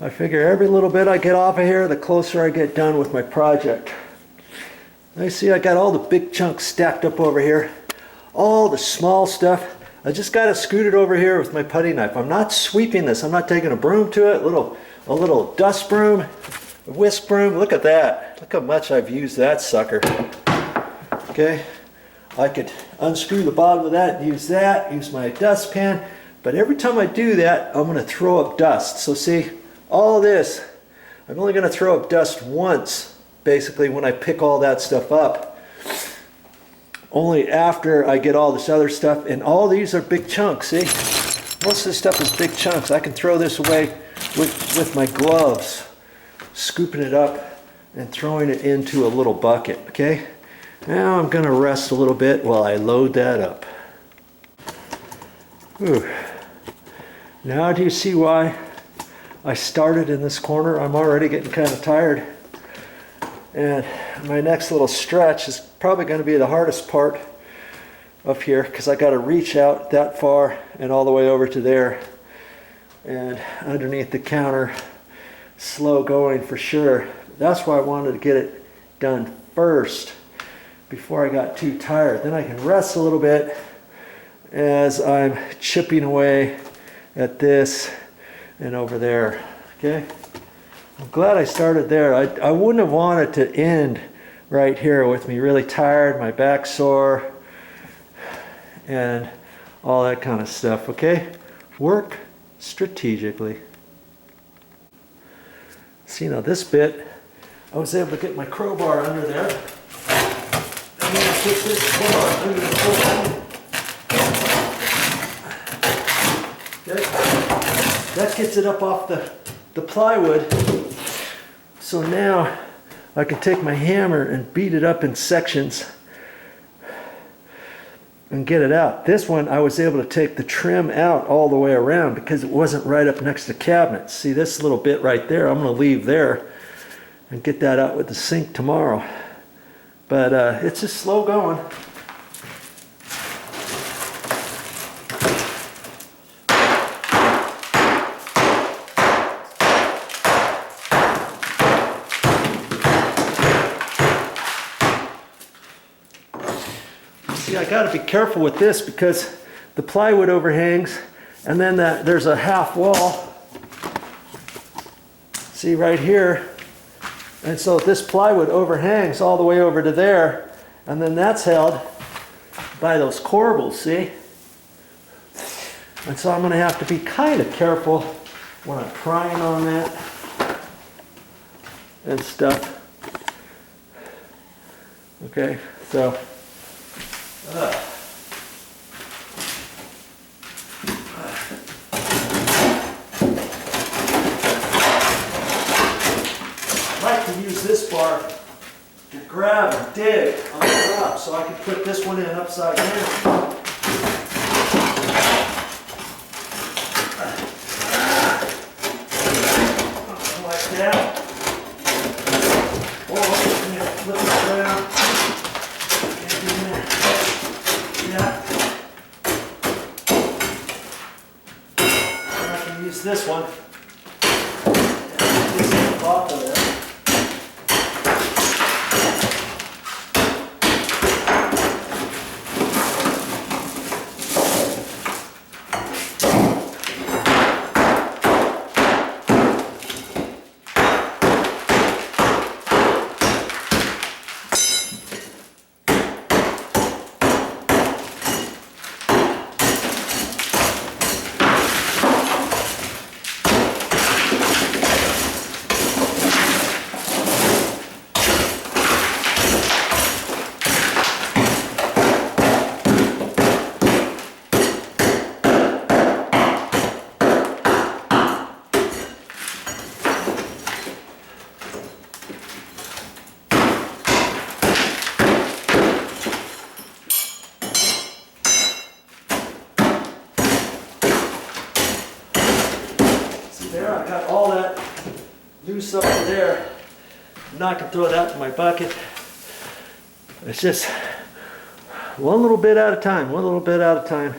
I figure every little bit I get off of here, the closer I get done with my project. I see I got all the big chunks stacked up over here. All the small stuff, I just got to scoot it over here with my putty knife. I'm not sweeping this. I'm not taking a broom to it. A little dust broom, a whisk broom. Look at that. Look how much I've used that sucker. Okay, I could unscrew the bottom of that and use my dustpan. But every time I do that, I'm going to throw up dust. So see, all this, I'm only going to throw up dust once, basically, when I pick all that stuff up. Only after I get all this other stuff, and all these are big chunks, see? Most of this stuff is big chunks. I can throw this away with my gloves, scooping it up and throwing it into a little bucket, okay? Now I'm gonna rest a little bit while I load that up. Whew. Now do you see why I started in this corner? I'm already getting kind of tired. And my next little stretch is probably going to be the hardest part up here because I got to reach out that far and all the way over to there and underneath the counter. Slow going for sure. That's why I wanted to get it done first before I got too tired. Then I can rest a little bit as I'm chipping away at this and over there. Okay? I'm glad I started there. I wouldn't have wanted to end right here with me really tired, my back sore, and all that kind of stuff, okay? Work strategically. See, now this bit, I was able to get my crowbar under there. I'm going to put this bar under the crowbar. Okay. That gets it up off the plywood. So now I can take my hammer and beat it up in sections and get it out. This one I was able to take the trim out all the way around because it wasn't right up next to cabinets. See this little bit right there, I'm going to leave there and get that out with the sink tomorrow. But it's just slow going. I got to be careful with this because the plywood overhangs and then there's a half wall, see right here, and so this plywood overhangs all the way over to there, and then that's held by those corbels, see? And so I'm going to have to be kind of careful when I'm prying on that and stuff. Okay, so I like to use this bar to grab and dig on the top so I can put this one in upside down. Like that. Or flip it around. Use this one and this off of there. There, I got all that loose up to there. I'm not going to throw that in my bucket. It's just one little bit at a time, one little bit at a time.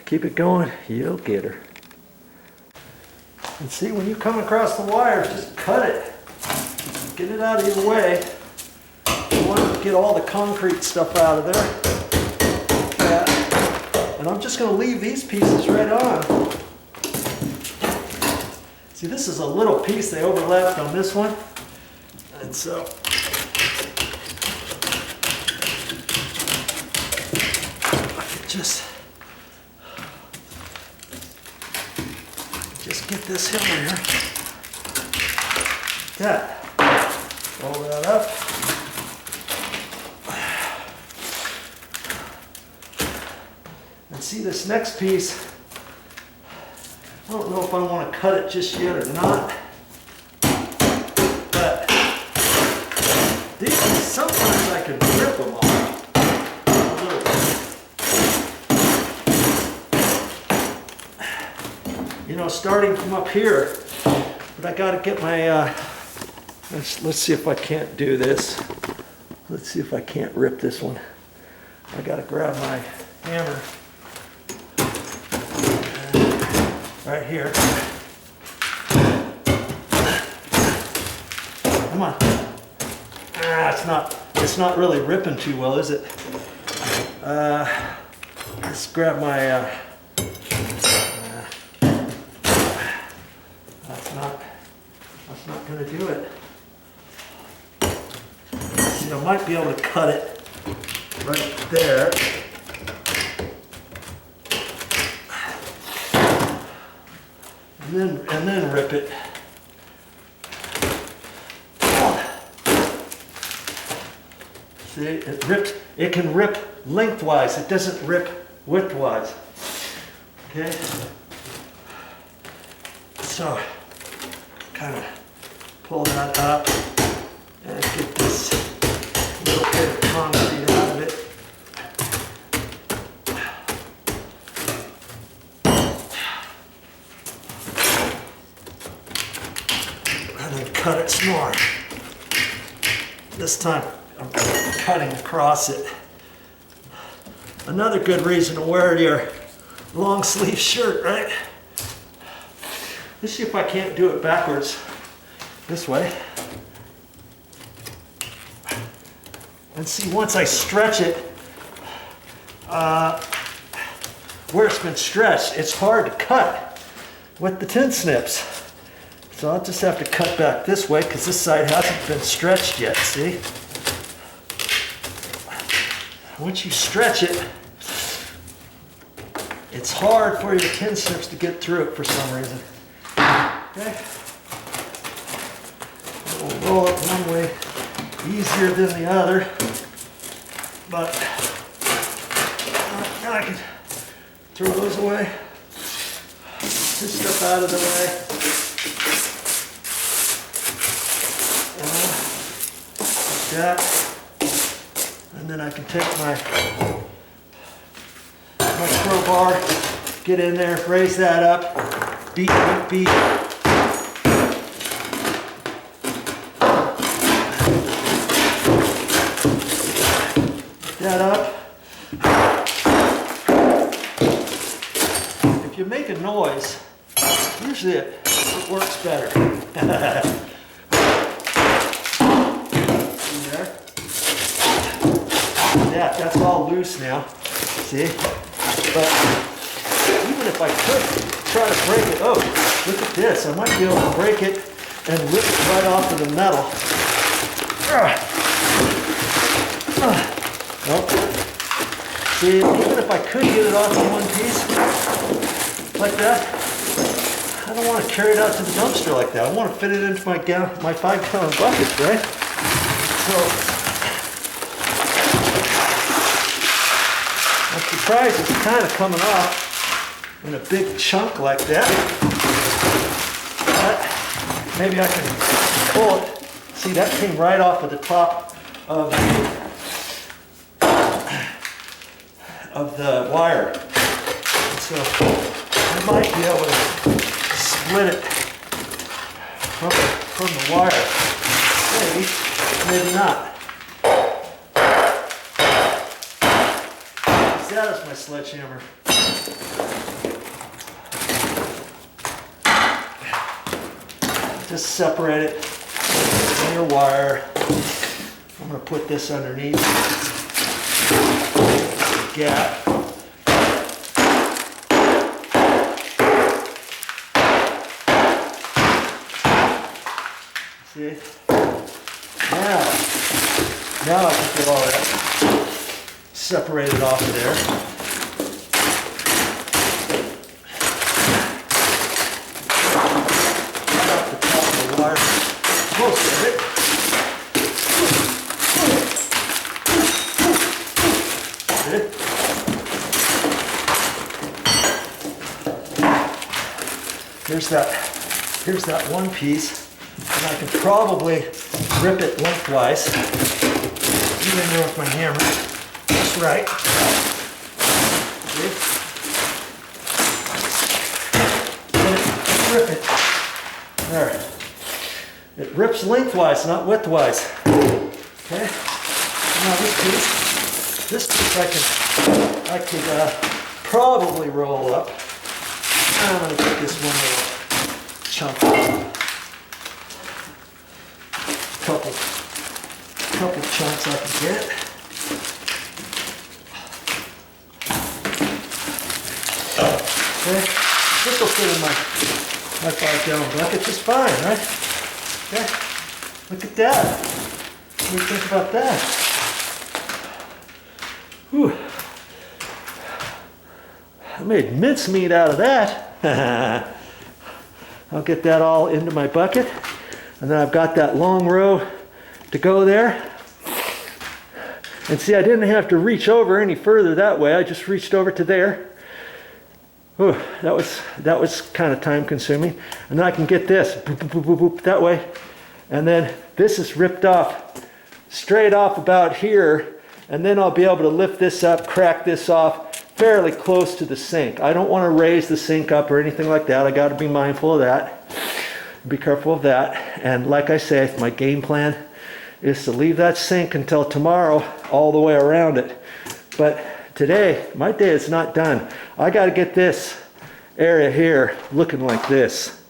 Keep it going, you'll get her. And see, when you come across the wire, just cut it. Get it out of your way. You want to get all the concrete stuff out of there. And I'm just going to leave these pieces right on. See, this is a little piece. They overlapped on this one. And so I could just get this hill here. Like that. Roll that up. And see this next piece, I don't know if I want to cut it just yet or not, but these, sometimes I can rip them off a little bit. You know, starting from up here, but I got to get my, let's see if I can't do this. Let's see if I can't rip this one. I got to grab my hammer. Right here. Come on. It's not really ripping too well, is it? Let's grab my, that's not gonna do it. See, I might be able to cut it right there. And then rip it. See, it can rip lengthwise, it doesn't rip widthwise. Okay? So, kind of pull that up and get this little bit of concrete out of it. Cut it some more. This time I'm cutting across it. Another good reason to wear your long sleeve shirt, right? Let's see if I can't do it backwards. This way. And see, once I stretch it, where it's been stretched, it's hard to cut with the tin snips. So I'll just have to cut back this way because this side hasn't been stretched yet, see? Once you stretch it, it's hard for your tin snips to get through it for some reason. Okay? We'll roll it one way easier than the other, but now I can throw those away. This stuff out of the way. That, and then I can take my crowbar, get in there, raise that up, beat. That up. If you make a noise, usually it works better. Yeah, that's all loose now, see? But even if I could try to break it, oh, look at this. I might be able to break it and rip it right off of the metal. Nope. See, even if I could get it off in one piece, like that, I don't want to carry it out to the dumpster like that. I want to fit it into my 5-gallon bucket, right? So, I'm surprised it's kind of coming off in a big chunk like that. But maybe I can pull it. See, that came right off of the top of the wire. And so I might be able to split it from the wire. Maybe not. That is my sledgehammer. just separate it from your wire. I'm going to put this underneath the gap. See? Now I can get all that separated off of there. Got the top of the wire, most of it. Here's that one piece. And I can probably rip it lengthwise, even there with my hammer. That's right. See? Rip it. There. It rips lengthwise, not widthwise. Okay. Now this piece I could probably roll up. I'm going to take this one little chunk off. Couple chunks I can get. Okay, this will fit in my 5-gallon bucket just fine, right? Okay, look at that. What do you think about that? Whew. I made mincemeat out of that. I'll get that all into my bucket. And then I've got that long row to go there. And see, I didn't have to reach over any further that way. I just reached over to there. Ooh, that was kind of time consuming. And then I can get this boop, boop, boop, boop, that way. And then this is ripped off, straight off about here. And then I'll be able to lift this up, crack this off fairly close to the sink. I don't want to raise the sink up or anything like that. I got to be mindful of that. Be careful of that. And like I say, my game plan is to leave that sink until tomorrow all the way around it. But today, my day is not done. I got to get this area here looking like this,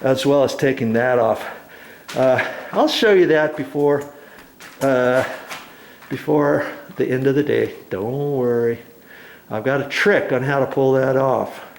as well as taking that off. I'll show you that before the end of the day. Don't worry. I've got a trick on how to pull that off.